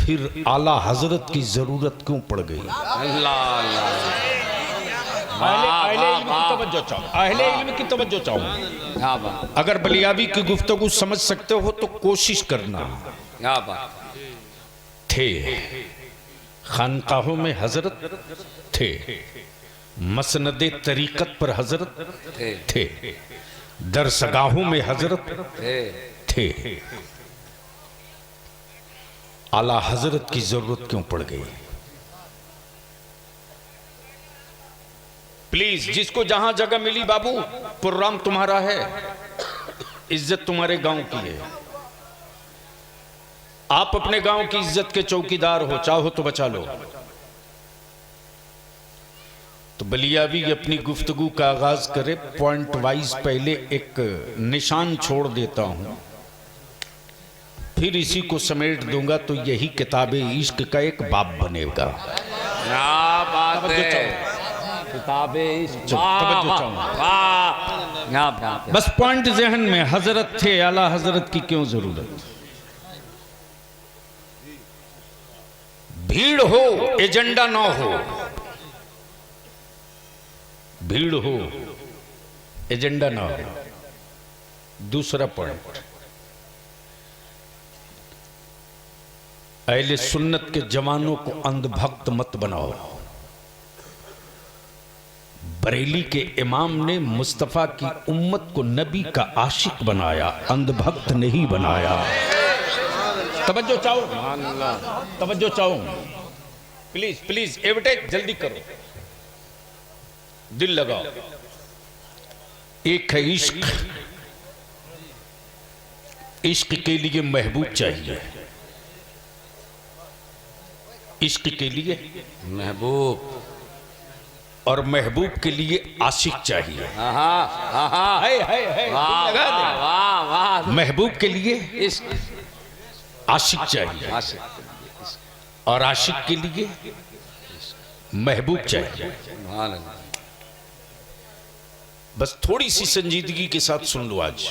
फिर आला हजरत की जरूरत क्यों पड़ गई? अहले इल्म की तवज्जो चाहूं। अगर बलियाबी की गुफ्तगू समझ सकते हो तो कोशिश करना। थे खानकाहों में हजरत थे, मसनदे तरीकत पर हजरत थे, दरसगाहों में हजरत थे। आला हजरत की जरूरत क्यों पड़ गई? प्लीज, जिसको जहां जगह मिली बाबू, प्रोग्राम तुम्हारा है, इज्जत तुम्हारे गांव की है, आप अपने गांव की इज्जत के चौकीदार हो, चाहो तो बचा लो। तो बलियाबी अपनी गुफ्तगू का आगाज करे। पॉइंट वाइज पहले एक निशान छोड़ देता हूं, फिर इसी को समेट दूंगा तो यही किताबे इश्क का एक बाब बनेगा। क्या बात है, किताबे इश्क। बस पॉइंट जहन में, हजरत थे, आला हजरत की क्यों जरूरत? भीड़ हो, एजेंडा ना हो। भीड़ हो, एजेंडा ना हो। दूसरा पॉइंट, अहले सुन्नत के जवानों को अंधभक्त मत बनाओ। बरेली के इमाम ने मुस्तफा की उम्मत को नबी का आशिक बनाया, अंधभक्त नहीं बनाया। तवज्जो चाहो, तवज्जो चाहो, प्लीज प्लीज, एडवर्टाइज जल्दी करो, दिल लगाओ। एक है इश्क, इश्क के लिए महबूब चाहिए, इश्क के लिए महबूब, और महबूब के लिए आशिक चाहिए। महबूब के लिए इश्क, आशिक चाहिए, और आशिक के लिए महबूब चाहिए। बस थोड़ी सी संजीदगी के साथ सुन लो आज।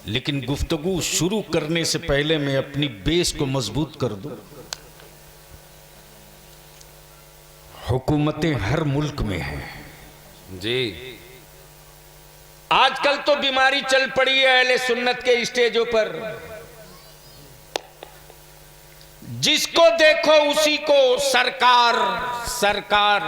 लेकिन गुफ्तगू शुरू करने से पहले मैं अपनी बेस को मजबूत कर दूं। हुकूमतें हर मुल्क में हैं जी। आजकल तो बीमारी चल पड़ी है अहले सुन्नत के स्टेजों पर, जिसको देखो उसी को सरकार सरकार।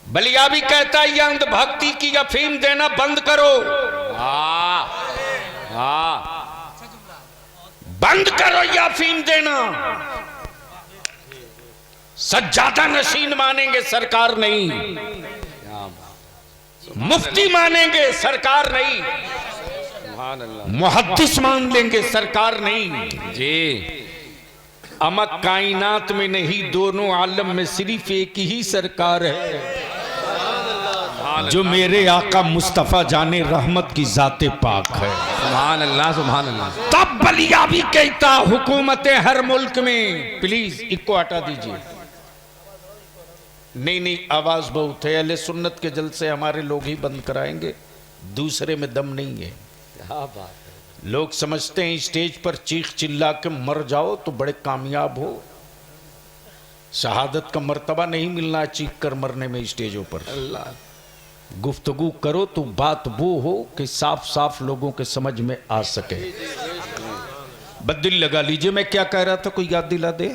बलियाबी कहता है ये अंधभक्ति की अफीम देना बंद करो। बंद करो ये अफीम देना। सज्जादा नशीन मानेंगे, सरकार नहीं। मुफ्ती मानेंगे, सरकार नहीं। मुहद्दिस मान लेंगे, सरकार नहीं जी। अमा कायनात में नहीं, दोनों आलम में सिर्फ एक ही सरकार है, जो मेरे आका मुस्तफा जाने रहमत की जाते पाक है। सुभान अल्लाह, सुभान अल्लाह। तब बलियाबी कहता हुकूमतें हर मुल्क में। प्लीज इनको हटा दीजिए। नहीं नहीं, आवाज बहुत है। अहले सुन्नत के जलसे हमारे लोग ही बंद कराएंगे, दूसरे में दम नहीं है। क्या बात है। लोग समझते हैं स्टेज पर चीख चिल्ला के मर जाओ तो बड़े कामयाब हो। शहादत का मर्तबा नहीं मिलना चीख कर मरने में स्टेजों पर। अल्लाह, गुफ्तगू करो तो बात वो हो कि साफ साफ लोगों के समझ में आ सके। बदिल लगा लीजिए, मैं क्या कह रहा था, कोई याद दिला दे।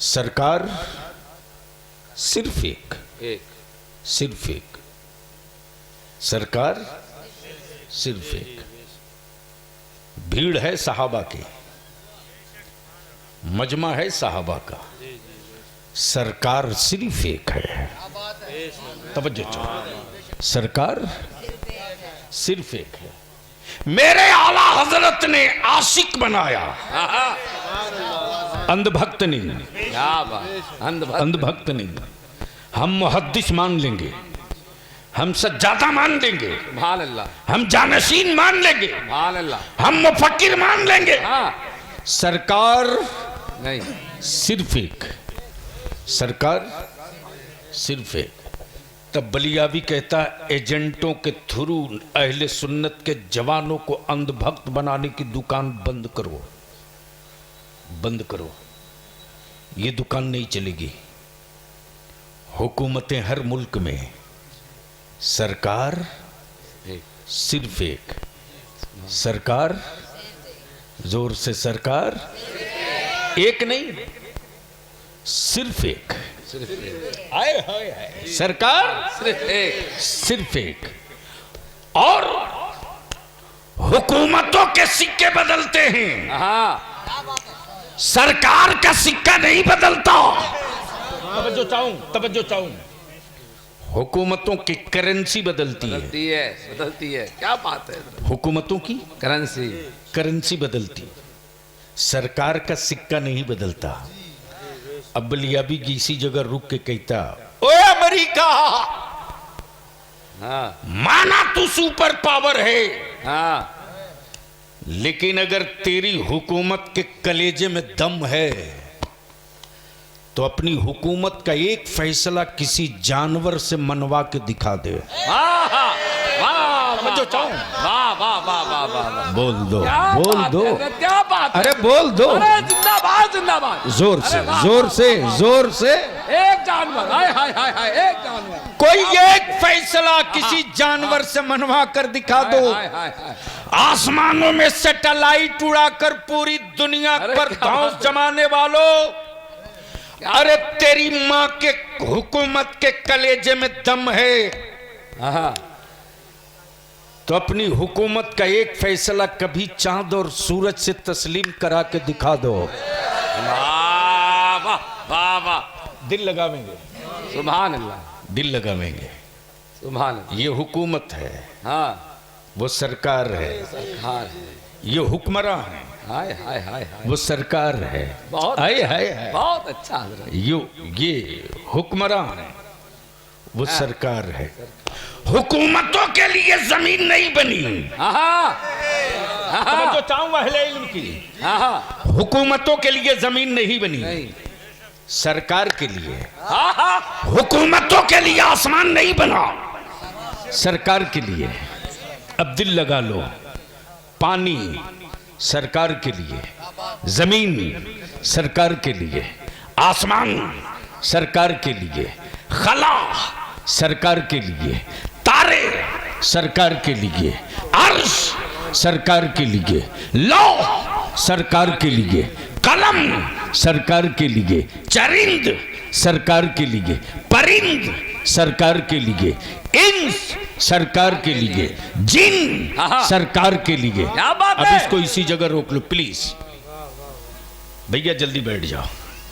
सरकार सिर्फ एक, सिर्फ एक, सरकार सिर्फ एक। भीड़ है सहाबा की, मजमा है सहाबा का, सरकार सिर्फ एक है। तवज्जो, सरकार सिर्फ एक है। मेरे आला हजरत ने आशिक बनाया, अंधभक्त नहीं। क्या बात, अंधभक्त नहीं। हम मुहद्दिस मान लेंगे, हम सज्जादा मान लेंगे, सुभान अल्लाह। हम जानशीन मान लेंगे, सुभान अल्लाह। हम मुफक्किर मान लेंगे। सरकार नहीं, सिर्फ एक, सरकार सिर्फ एक। तब बलियावी कहता एजेंटों के थ्रू अहले सुन्नत के जवानों को अंधभक्त बनाने की दुकान बंद करो, बंद करो, ये दुकान नहीं चलेगी। हुकूमतें हर मुल्क में, सरकार सिर्फ एक, सरकार जोर से, सरकार एक नहीं, सिर्फ एक, आए हाय हाय, सरकार सिर्फ एक। और हुकूमतों के सिक्के बदलते हैं, सरकार का सिक्का नहीं बदलता। तवज्जो चाहूं, हुकूमतों की करेंसी बदलती है, क्या बात है। हुकूमतों की करेंसी बदलती, सरकार का सिक्का नहीं बदलता। अब बलियाबी किसी जगह रुक के कहता, ओए अमेरिका, माना तू सुपर पावर है, लेकिन अगर तेरी हुकूमत के कलेजे में दम है तो अपनी हुकूमत का एक फैसला किसी जानवर से मनवा के दिखा दे। जो चाहूं, बोल दो, बोल दो, क्या बात, अरे बोल दो, जिंदाबाद जिंदाबाद, जोर से, जोर से, जोर से। एक जानवर, हाय हाय हाय हाय, एक जानवर, कोई एक फैसला किसी जानवर से मनवा कर दिखा दो। आसमानों में सैटेलाइट उड़ाकर पूरी दुनिया पर धौंस जमाने वालों, अरे तेरी माँ के हुकूमत के कलेजे में दम है तो अपनी हुकूमत का एक फैसला कभी चांद और सूरज से तस्लीम करा के दिखा दो। वाह वाह वाह, दिल लगावेंगे, सुभान अल्लाह, दिल लगावेंगे। सुभान अल्लाह। ये हुकूमत है, हाँ, वो सरकार है, सरकार है, ये हुक्मरां है, हाय हाय हाय हाय, वो सरकार है, बहुत हाय हाय हाय, बहुत अच्छा हजरत। ये हुक्मरां है, वो सरकार है। हुकूमतों के लिए जमीन नहीं बनी, जो चाहूंगा अहले इल्म की, हुकूमतों के लिए जमीन नहीं बनी, सरकार के लिए। हुकूमतों के लिए आसमान नहीं बना, सरकार के लिए। अब दिल लगा लो, पानी सरकार के लिए, जमीन सरकार के लिए, आसमान सरकार के लिए, खला सरकार के लिए, तारे सरकार के लिए, अर्श सरकार के लिए, लौह सरकार के लिए, कलम सरकार के लिए, चरिंद सरकार के लिए, परिंद सरकार के लिए, इंस सरकार के लिए, जिन सरकार के लिए। अब इसको इसी जगह रोक लो प्लीज भैया, जल्दी बैठ जाओ,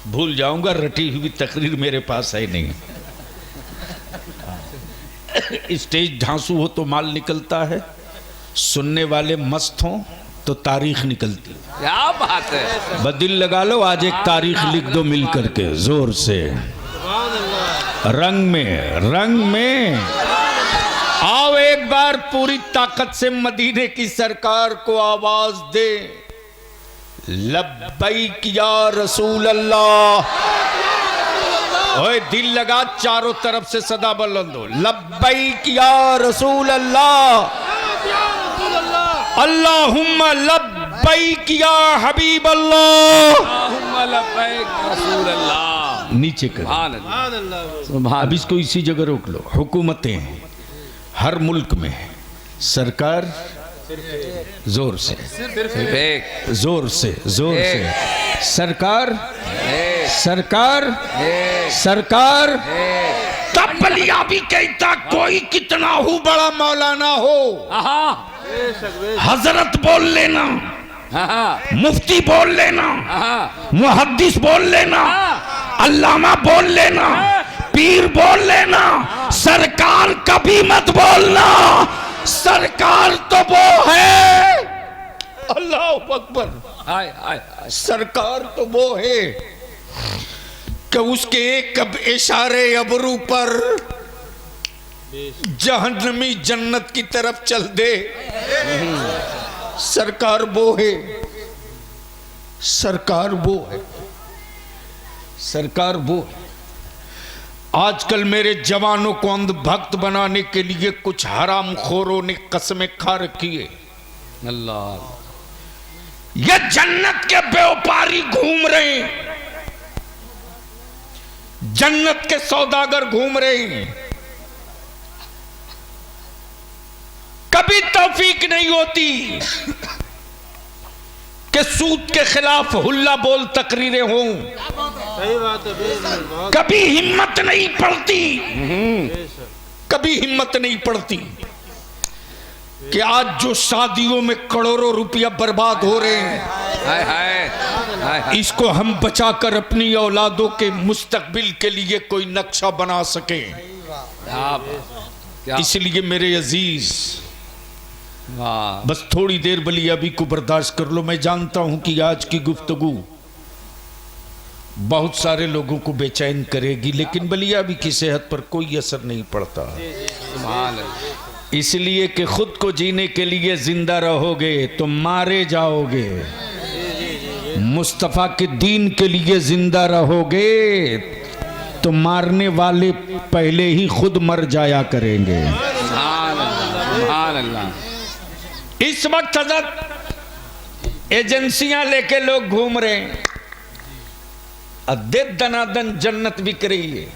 भूल जाऊंगा, रटी हुई तकरीर मेरे पास है नहीं। स्टेज ढांसू हो तो माल निकलता है, सुनने वाले मस्त हो तो तारीख निकलती। क्या बात है, बदिल लगा लो, आज एक तारीख लिख दो मिल करके जोर से, रंग में, रंग में आओ एक बार पूरी ताकत से मदीने की सरकार को आवाज दे, लब्बैक या रसूल अल्लाह। ओए दिल लगा, चारों तरफ से सदा बुलंद हो, लब्बैक या रसूल अल्लाह, अल्लाहुम्मा लब्बैक या हबीब अल्लाह, अल्लाहुम्मा लब्बैक रसूल अल्लाह। नीचे कर, अब इसको इसी जगह रोक लो। हुकूमतें हर मुल्क में, सरकार जोर से, जोर से, जोर से, सरकार, सरकार, सरकार। तब बलियाबी कहता, कोई कितना हो बड़ा मौलाना हो, हजरत बोल लेना, मुफ्ती बोल लेना, मुहद्दिस बोल लेना, अल्लामा बोल लेना, पीर बोल लेना, सरकार कभी मत बोलना। सरकार तो वो है, अल्लाह अकबर, सरकार तो वो है कि उसके एक अब इशारे अबरू पर जहन्नमी जन्नत की तरफ चल दे। सरकार वो है, सरकार वो है, सरकार वो है। आजकल मेरे जवानों को अंधभक्त बनाने के लिए कुछ हराम खोरों ने कस्में खा रखी है। अल्लाह ये जन्नत के व्यापारी घूम रहे हैं, जन्नत के सौदागर घूम रहे हैं। कभी तौफीक नहीं होती कि सूद के खिलाफ हुल्ला बोल तकरीरें हों। सही बात है। कभी हिम्मत नहीं पड़ती, कभी हिम्मत नहीं पड़ती कि आज जो शादियों में करोड़ों रुपया बर्बाद हो रहे हैं, हाय हाय हाय हाय। इसको हम बचाकर अपनी औलादों के मुस्तकबिल के लिए कोई नक्शा बना सके। क्या इसलिए मेरे अजीज, वाह बस थोड़ी देर बलियाबी को बर्दाश्त कर लो। मैं जानता हूं कि आज की गुफ्तगू बहुत सारे लोगों को बेचैन करेगी, लेकिन बलियाबी की सेहत पर कोई असर नहीं पड़ता। सुभान अल्लाह। इसलिए कि खुद को जीने के लिए जिंदा रहोगे तो मारे जाओगे, मुस्तफ़ा के दीन के लिए जिंदा रहोगे तो मारने वाले पहले ही खुद मर जाया करेंगे। सुभान अल्लाह सुभान अल्लाह। इस वक्त हजरत एजेंसियां लेके लोग घूम रहे हैं, अद्दे दनादन जन्नत बिक रही है।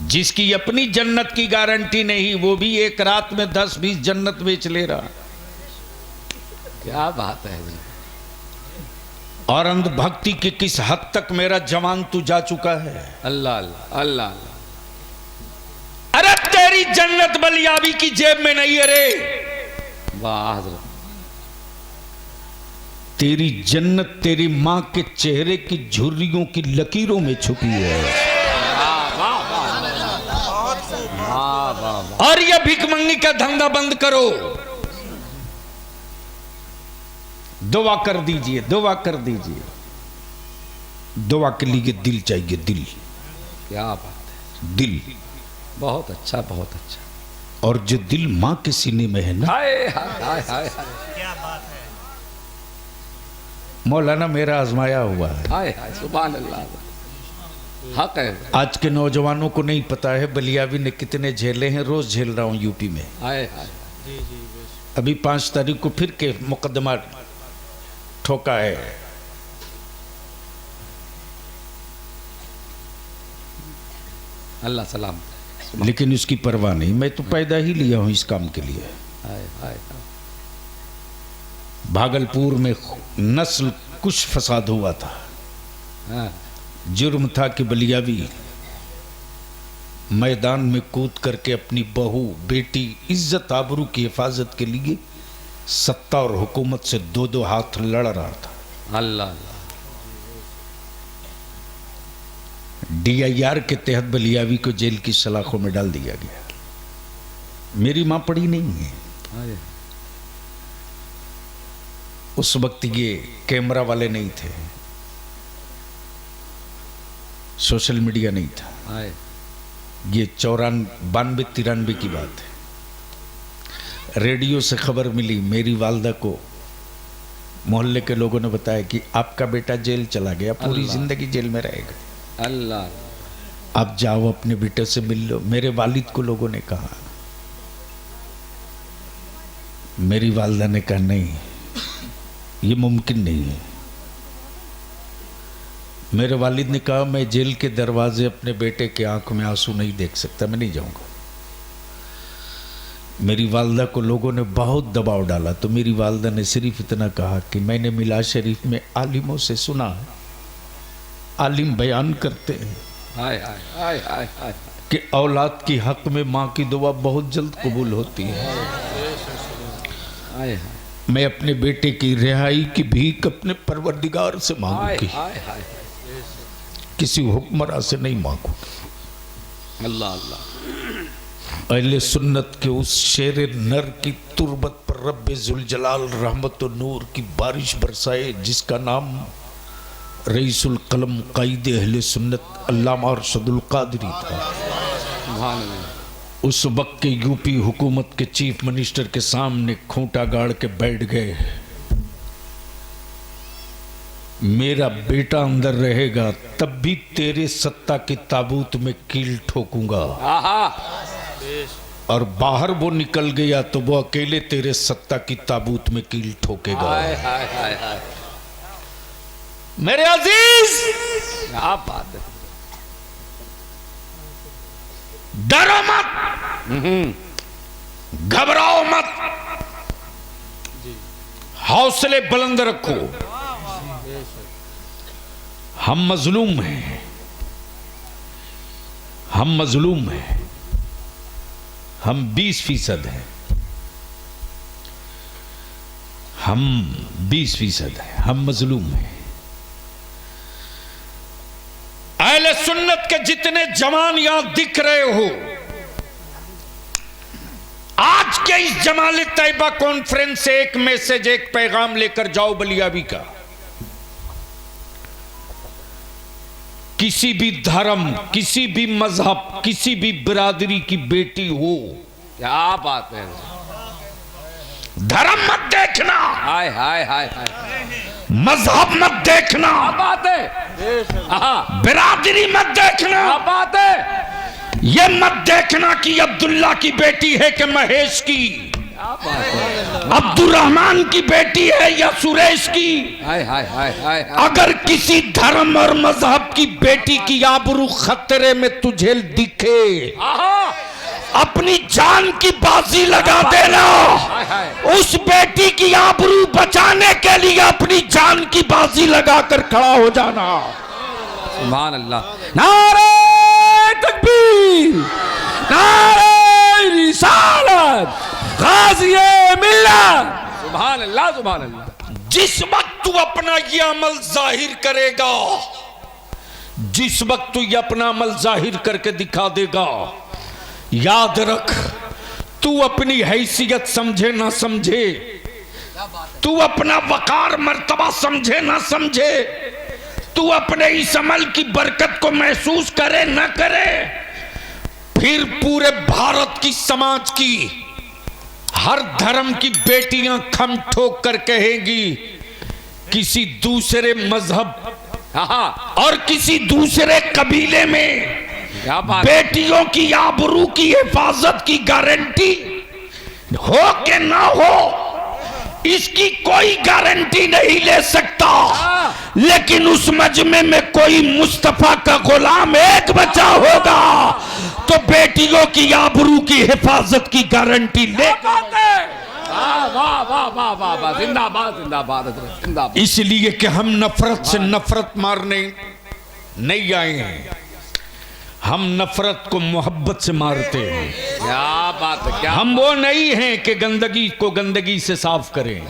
जिसकी अपनी जन्नत की गारंटी नहीं, वो भी एक रात में 10-20 जन्नत बेच ले रहा। क्या बात है। और अंधभक्ति की किस हद तक मेरा जवान तू जा चुका है। अल्लाह अल्लाह अल्लाह। अरे तेरी जन्नत बलियाबी की जेब में नहीं है रे, वाह हजरत। तेरी जन्नत तेरी मां के चेहरे की झुर्रियों की लकीरों में छुपी है। और यह भिखमंगी का धंधा बंद करो। दुआ कर दीजिए, दुआ कर दीजिए। दुआ के लिए दिल चाहिए, दिल। क्या बात है। दिल बहुत अच्छा बहुत अच्छा। और जो दिल मां के सीने में है ना, हाय हाय हाय हाय मौलाना मेरा आजमाया हुआ है। हाय हाय। सुभान अल्लाह। हक है। आज के नौजवानों को नहीं पता है बलियाबी ने कितने झेले हैं। रोज झेल रहा हूं यूपी में। हाय हाय। अभी 5 तारीख को फिर के मुकदमा ठोका है। अल्लाह सलाम। लेकिन उसकी परवाह नहीं। मैं तो पैदा ही लिया हूं इस काम के लिए। हाय हाय। भागलपुर में नस्ल कुछ फसाद हुआ था। हाँ। जुर्म था कि बलियाबी मैदान में कूद करके अपनी बहू बेटी इज्जत आबरू की हिफाजत के लिए सत्ता और हुकूमत से 2-2 हाथ लड़ रहा था। अल्लाह। DIR के तहत बलियाबी को जेल की सलाखों में डाल दिया गया। मेरी मां पड़ी नहीं है। उस वक्त ये कैमरा वाले नहीं थे, सोशल मीडिया नहीं था। ये 92-93 की बात है। रेडियो से खबर मिली, मेरी वालदा को मोहल्ले के लोगों ने बताया कि आपका बेटा जेल चला गया, पूरी जिंदगी जेल में रहेगा। अल्लाह। आप जाओ अपने बेटे से मिल लो। मेरे वालिद को लोगों ने कहा। मेरी वालदा ने कहा नहीं, ये मुमकिन नहीं है। मेरे वालिद ने कहा मैं जेल के दरवाजे अपने बेटे के आंख में आंसू नहीं देख सकता, मैं नहीं जाऊंगा। मेरी वालदा को लोगों ने बहुत दबाव डाला तो मेरी वालदा ने सिर्फ इतना कहा कि मैंने मिलाद शरीफ में आलिमों से सुना है, आलिम बयान करते हैं हाय हाय हाय हाय हाय कि औलाद की हक में माँ की दुआ बहुत जल्द कबूल होती है। हाय मैं अपने बेटे की रिहाई की भीख अपने परवरदिगार से मांगूंगी, हाय हाय। किसी हुक्मरान से नहीं मांगूंगी। अल्लाह अल्लाह। अहले सुन्नत के उस शेर नर की तुरबत पर रब्बे जुल जलाल रहमत और नूर की बारिश बरसाए, जिसका नाम रईसुल कलम कायद अहले सुन्नत अल्लामा अरशदुल कादरी था। सुभान अल्लाह। उस वक्त के यूपी हुकूमत के चीफ मिनिस्टर के सामने खूंटा गाड़ के बैठ गए मेरा बेटा अंदर रहेगा तब भी तेरे सत्ता के ताबूत में कील ठोकूंगा, आहा और बाहर वो निकल गया तो वो अकेले तेरे सत्ता की ताबूत में कील ठोकेगा। हाय हाय हाय हाय, मेरे अजीज, क्या बात है। डरो मत, घबराओ मत, हौसले बुलंद रखो। हम मजलूम हैं, हम मजलूम हैं, हम 20% हैं, हम 20% हैं, हम मजलूम हैं। अहले सुन्नत के जितने जवान यहां दिख रहे हो, आज के इस जमाल तैयबा कॉन्फ्रेंस से एक मैसेज, एक पैगाम लेकर जाओ बलियाबी का। किसी भी धर्म, किसी भी मजहब, किसी भी बिरादरी की बेटी हो, क्या बात है। धर्म मत देखना, हाय हाय हाय हाय, मजहब मत देखना, क्या बात है। आहा, बिरादरी मत देखना, क्या बात है। ये मत देखना कि अब्दुल्ला की बेटी है कि महेश की, क्या बात है। अब्दुर्रहमान की बेटी है या सुरेश की। हाय हाय हाय हाय, अगर किसी धर्म और मजहब की बेटी की आबरू खतरे में तुझे दिखे, आहा, अपनी जान की बाजी लगा देना। हाय हाय, उस बेटी की आबरू बचाने के लिए अपनी जान की बाजी लगाकर खड़ा हो जाना। सुभान अल्लाह। नारे तकबीर, नारे रिसालत, गाज़िए मिल्लत। सुभान अल्लाह, सुभान अल्लाह। जिस वक्त तू अपना ये अमल जाहिर करेगा, जिस वक्त तू ये अपना अमल जाहिर करके दिखा देगा, याद रख, तू अपनी हैसियत समझे ना समझे, तू अपना वकार मर्तबा समझे ना समझे, तू अपने इस अमल की बरकत को महसूस करे ना करे, फिर पूरे भारत की समाज की हर धर्म की बेटियां खम ठोक कर कहेगी, किसी दूसरे मजहब और किसी दूसरे कबीले में क्या बात। बेटियों की आबरू की हिफाजत की गारंटी हो के ना हो, इसकी कोई गारंटी नहीं ले सकता, लेकिन उस मजमे में कोई मुस्तफा का गुलाम एक बचा होगा तो बेटियों की आबरू की हिफाजत की गारंटी ले। वाह वाह वाह वाह वाह वाह, जिंदाबाद जिंदाबाद जिंदाबाद। इसलिए कि हम नफरत से नफरत मारने नहीं आए हैं, हम नफरत को मोहब्बत से मारते हैं। क्या बात है, क्या। हम वो नहीं हैं कि गंदगी को गंदगी से साफ करें।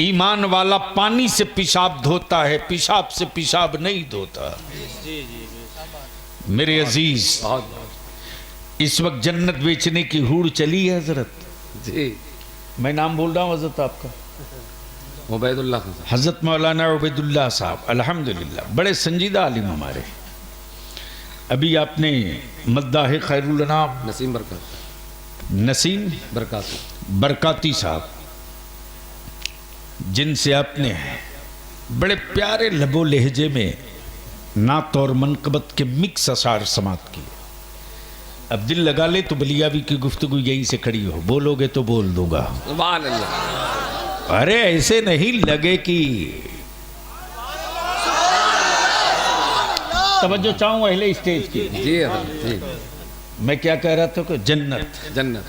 ईमान वाला पानी से पेशाब धोता है, पेशाब से पेशाब नहीं धोता। मेरे अजीज, इस वक्त जन्नत बेचने की हूड़ चली है हजरत जी। मैं नाम बोल रहा हूँ हजरत आपका, उबैदुल्लाह हजरत मौलाना उबैदुल्लाह साहब, अल्हम्दुलिल्लाह बड़े संजीदा आलिम हमारे। अभी आपने मद्दाह खैरुल अनाम नसीम बरकत, नसीम बरकाती साहब, जिनसे आपने बड़े प्यारे लबो लहजे में नात और मनकबत के मिक्स अशार समात किए। अब दिल लगा ले तो बलियाबी की गुफ्तगू यहीं से खड़ी हो, बोलोगे तो बोल दूंगा। सुभान अल्लाह। अरे ऐसे नहीं लगे कि तवज्जो चाहूँ अहले स्टेज की। जी जी। मैं क्या कह रहा था कि जन्नत, जन्नत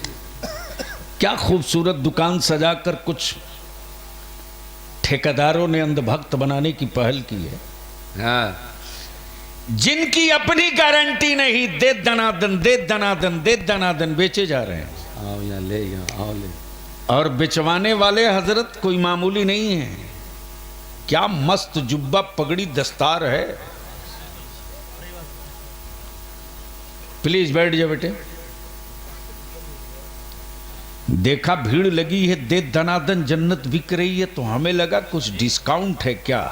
क्या खूबसूरत दुकान सजाकर कुछ ठेकेदारों ने अंधभक्त बनाने की पहल की है। हाँ। जिनकी अपनी गारंटी नहीं, दे दनादन दे दनादन दे दनादन बेचे जा रहे हैं। आओ यहाँ ले, यहाँ आओ ले। और बेचवाने वाले हजरत कोई मामूली नहीं है। क्या मस्त जुब्बा पगड़ी दस्तार है। प्लीज बैठ जाओ बेटे। देखा भीड़ लगी है, दे दनादन जन्नत बिक रही है, तो हमें लगा कुछ डिस्काउंट है क्या।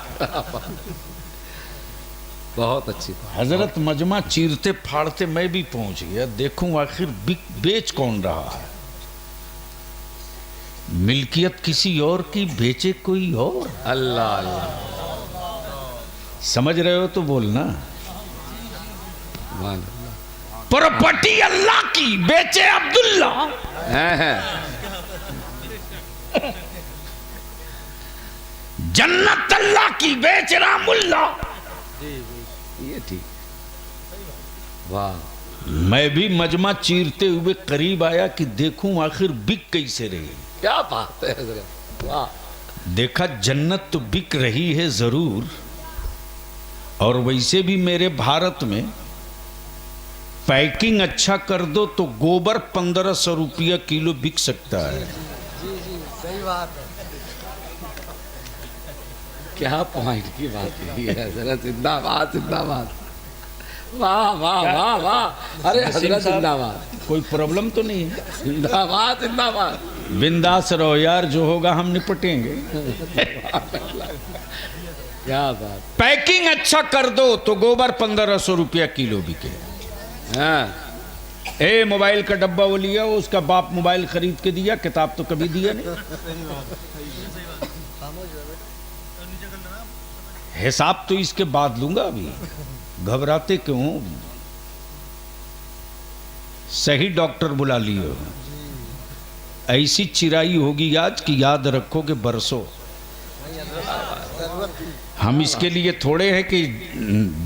बहुत अच्छी। हजरत मजमा चीरते फाड़ते मैं भी पहुंच गया, देखूं आखिर बेच कौन रहा है। मिल्कियत किसी और की, बेचे कोई और। अल्लाह अल्लाह। समझ रहे हो तो बोलना। मान प्रॉपर्टी अल्लाह की, बेचे अब्दुल्ला। है। जन्नत अल्लाह की, बेच रामुल्ला। ये ठीक। वाह। मैं भी मजमा चीरते हुए करीब आया कि देखूं आखिर बिक कैसे रही। क्या बात है हजरत, वाह। देखा जन्नत तो बिक रही है जरूर, और वैसे भी मेरे भारत में पैकिंग अच्छा कर दो तो गोबर 1500 रुपया किलो बिक सकता है। सही बात है। क्या पॉइंट की बात की है हजरत, जिंदाबाद जिंदाबाद। वाह वाह वाह वाह। अरे हजरत जिंदाबाद। कोई प्रॉब्लम तो नहीं है? जिंदाबाद जिंदाबाद। बिंदास रहो यार, जो होगा हम निपटेंगे। क्या बात। पैकिंग अच्छा कर दो तो गोबर 1500 रुपया किलो बिके। हाँ। ए मोबाइल का डब्बा वो लिया, उसका बाप मोबाइल खरीद के दिया, किताब तो कभी दिया नहीं। हिसाब तो इसके बाद लूंगा, अभी घबराते क्यों? सही डॉक्टर बुला लियो। ऐसी चिराई होगी आज कि याद रखोगे बरसों। हम इसके लिए थोड़े हैं कि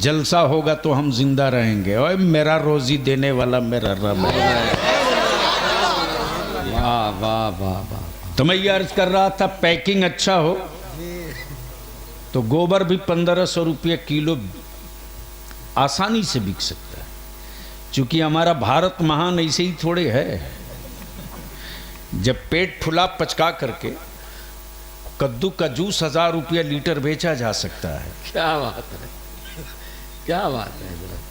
जलसा होगा तो हम जिंदा रहेंगे। ओए मेरा रोजी देने वाला मेरा रब है। वाह वाह वाह वाह। तो मैं ये अर्ज कर रहा था, पैकिंग अच्छा हो तो गोबर भी 1500 रुपये किलो आसानी से बिक सकता है। क्योंकि हमारा भारत महान ऐसे ही थोड़े है। जब पेट फुला पचका करके कद्दू का जूस 1000 रुपया लीटर बेचा जा सकता है। क्या बात है, क्या बात है हजरत।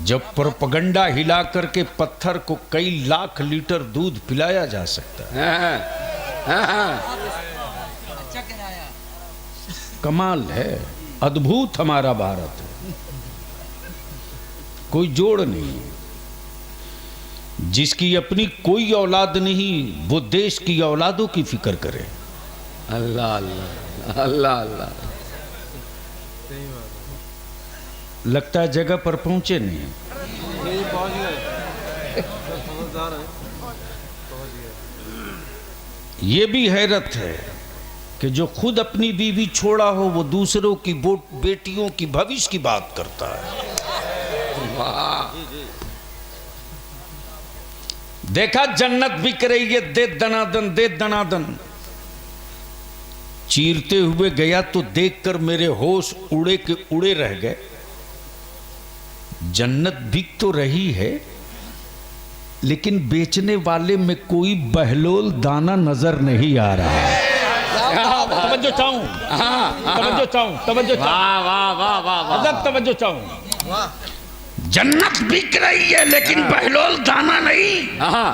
जब प्रोपगंडा हिला करके पत्थर को कई लाख लीटर दूध पिलाया जा सकता है। हाँ। कमाल है, अद्भुत हमारा भारत है, कोई जोड़ नहीं। जिसकी अपनी कोई औलाद नहीं वो देश की औलादों की फिक्र करे। अल्लाह अल्लाह अल्लाह अल्लाह। लगता है जगह पर पहुंचे नहीं। ये पहुंच गए, समझदार है, पहुंच गए। ये भी हैरत है कि जो खुद अपनी बीवी छोड़ा हो वो दूसरों की बेटियों की भविष्य की बात करता है। वाह। देखा जन्नत बिक रही है, दे दनादन दे दनादन। चीरते हुए गया तो देखकर मेरे होश उड़े के उड़े रह गए। जन्नत बिक तो रही है लेकिन बेचने वाले में कोई बहलोल दाना नजर नहीं आ रहा है। तवज्जो चाहूं, तवज्जो चाहूं, तवज्जो चाहूं। वाह वाह वाह वाह वाह। तवज्जो चाहूं। जन्नत बिक रही है लेकिन बहलोल दाना नहीं। हाँ।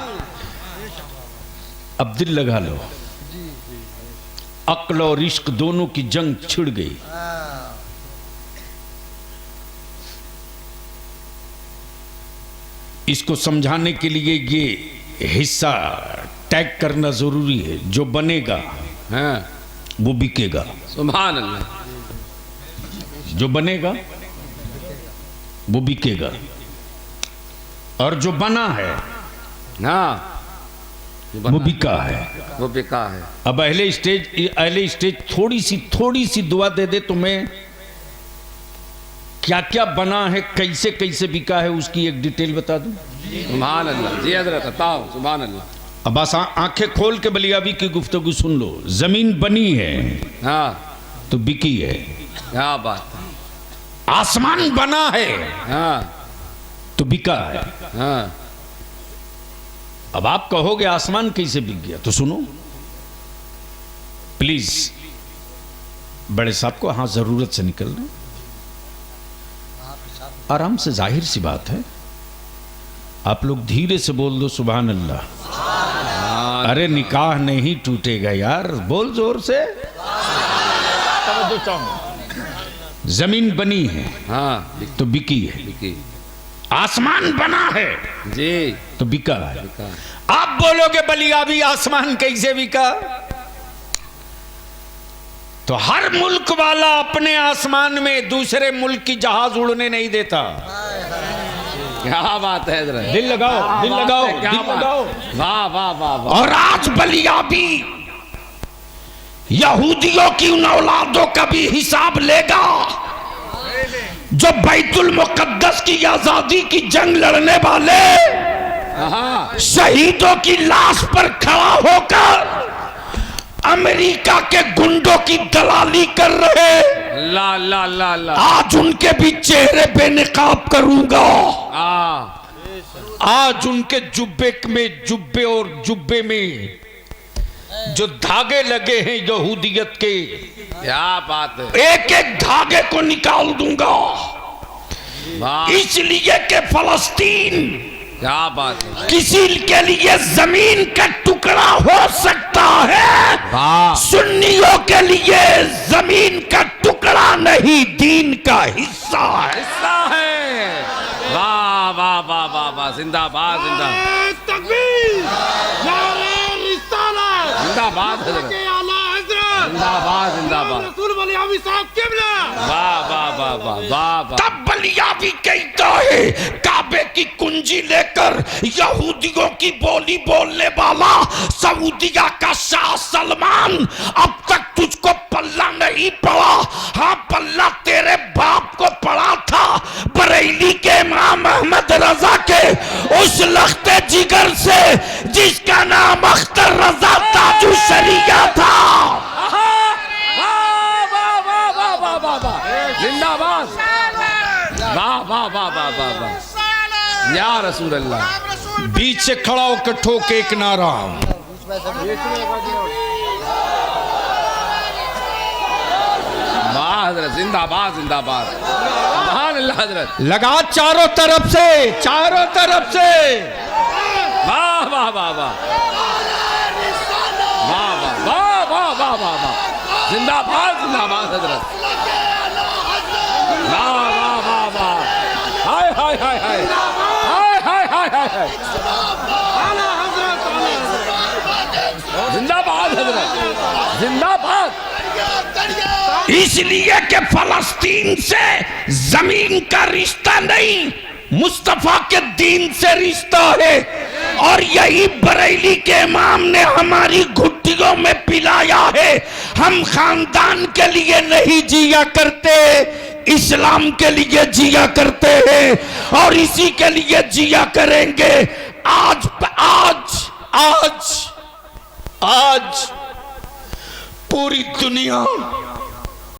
अब दिल लगा लो, अक्ल और इश्क दोनों की जंग छिड़ गई। इसको समझाने के लिए ये हिस्सा टैग करना जरूरी है। जो बनेगा हाँ। वो बिकेगा। सुभान अल्लाह। जो बनेगा वो बिकेगा, और जो बना है हाँ वो बिका है। वो बिका है। अब अहले स्टेज थोड़ी सी दुआ दे दे तो मैं क्या क्या बना है, कैसे कैसे बिका है, उसकी एक डिटेल बता दूं। सुभान अल्लाह। जी हजरत बताओ। सुभान अल्लाह। अब बस आंखें खोल के बलियाबी की गुफ्तगू सुन लो। जमीन बनी है हाँ। तो बिकी है। क्या बात है। आसमान बना है हाँ तो बिका है। हाँ। अब आप कहोगे आसमान कैसे बिक गया, तो सुनो प्लीज। बड़े साहब को हाँ जरूरत से निकल रहे, आराम से, जाहिर सी बात है। आप लोग धीरे से बोल दो सुभान अल्लाह। अरे निकाह नहीं टूटेगा यार, बोल जोर से। जमीन बनी है हाँ तो बिकी है। बिकी। आसमान बना है जी। तो बिका है। आप बोलोगे बलियाबी आसमान कैसे बिका? तो हर मुल्क वाला अपने आसमान में दूसरे मुल्क की जहाज उड़ने नहीं देता। क्या बात है हजरत, दिल लगाओ, दिल लगाओ, क्या दिल बात। लगाओ। वाह वाह वाह वाह। और आज बलियाबी यहूदियों की उन औलादों का भी हिसाब लेगा जो बैतुल मुकद्दस की आजादी की जंग लड़ने वाले शहीदों की लाश पर खड़ा होकर अमेरिका के गुंडों की दलाली कर रहे। ला ला ला ला। आज उनके भी चेहरे पे निकाब करूंगा। आज उनके जुब्बे और जुब्बे में जो धागे लगे हैं यहूदियत के, क्या बात है, एक एक धागे को निकाल दूंगा। इसलिए कि फलस्तीन क्या बात है, किसी के लिए जमीन का टुकड़ा हो सकता है, सुन्नियों के लिए जमीन का टुकड़ा नहीं, दीन का हिस्सा है। हिस्सा है। वाह वाह वाह वाह वाह। जिंदाबाद जिंदाबाद जिंदाबाद हजरत, जिंदाबाद जिंदाबाद। वाह वाह वाह वाह वाह वाह। तब बलियाबी कहता है काबे की कुंजी लेकर यहूदियों की बोली बोलने वाला सऊदिया का शाह सलमान, अब तक तुझको पल्ला नहीं पड़ा। हाँ, पल्ला तेरे बाप को पड़ा था, बरेली के इमाम अहमद रजा के उस लख्ते जिगर से जिसका नाम अख्तर रजा ताजु शरिया था। जिंदाबाद। वाह वाह वाह वाह वाह वाह। या रसूल अल्लाह। बीच से खड़ा होकर ठोके एक नारा। वाह हजरत, जिंदाबाद जिंदाबाद। सुभान अल्लाह हजरत। लगा चारों तरफ से, चारों तरफ से। वाह वाह वाह वाह वाह वाह वाह वाह वाह वाह वाह। जिंदाबाद जिंदाबाद हजरत। वाह वाह वाह वाह। हाय हाय हाय हाय हाय हाय हाय हाय हाय। जिंदाबाद हजरत, जिंदाबाद। इसलिए कि फलस्तीन से जमीन का रिश्ता नहीं, मुस्तफा के दीन से रिश्ता है। और यही बरेली के इमाम ने हमारी घुट्टियों में पिलाया है। हम खानदान के लिए नहीं जिया करते, इस्लाम के लिए जिया करते हैं और इसी के लिए जिया करेंगे। आज आज आज आज पूरी दुनिया